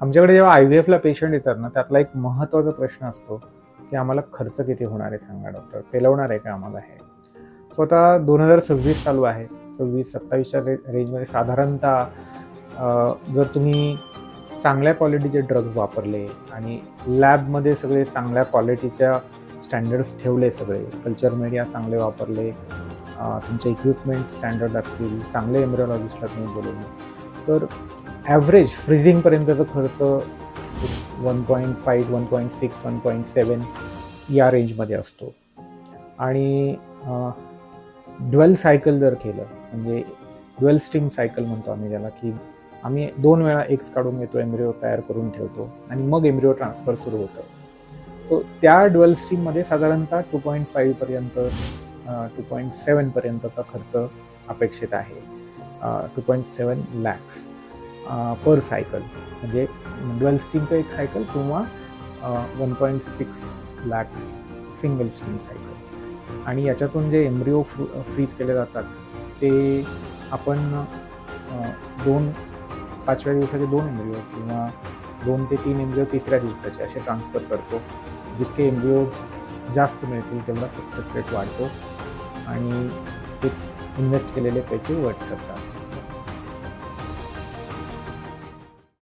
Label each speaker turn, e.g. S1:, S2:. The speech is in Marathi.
S1: आमच्याकडे जेव्हा IVF ला पेशंट येतात ना, त्यातला एक महत्त्वाचा प्रश्न असतो, की आम्हाला खर्च किती होणार आहे सांगा डॉक्टर, पेलवणार आहे का आम्हाला हे? सो आता 2026 चालू आहे. 26-27च्या रेंजमध्ये साधारणतः जर तुम्ही चांगल्या क्वालिटीचे ड्रग्ज वापरले आणि लॅबमध्ये सगळे चांगल्या क्वालिटीच्या स्टँडर्ड्स ठेवले, सगळे कल्चर मीडिया चांगले वापरले, तुमचे इक्विपमेंट स्टँडर्ड असतील, चांगले एम्ब्रिओलॉजिस्टला तुम्ही बोलवले, तर ॲव्हरेज फ्रीझिंगपर्यंतचा खर्च 1.5, 1.6, 1.7 या रेंजमध्ये असतो. आणि ड्वेल सायकल जर केलं, म्हणजे ड्वेल स्टिंग सायकल म्हणतो आम्ही त्याला, की आम्ही 2 वेळा एग्स काढून घेतो, एम्ब्रिओ तयार करून ठेवतो आणि मग एम्ब्रिओ ट्रान्सफर सुरू होतं. सो त्या ड्वेल स्टिंगमध्ये साधारणतः 2.5 पर्यंत 2.7 पर्यंतचा खर्च अपेक्षित आहे. 2.7 लॅक्स पर सायकल, म्हणजे ड्वेल स्टिंगचं एक सायकल किंवा 1.6 लॅक्स सिंगल स्टिंग सायकल. आणि याच्यातून जे एम्ब्रिओ फ्रीज केले जातात ते आपण 5व्या दिवसाचे 2 एम्ब्रिओ किंवा 2 ते 3 एम्ब्रिओ 3ऱ्या दिवसाचे असे ट्रान्सफर करतो. जितके एम्ब्रिओज जास्त मिळतील तेवढा सक्सेस रेट वाढतो आणि ते इन्व्हेस्ट केलेले पैसे वर्क करतात.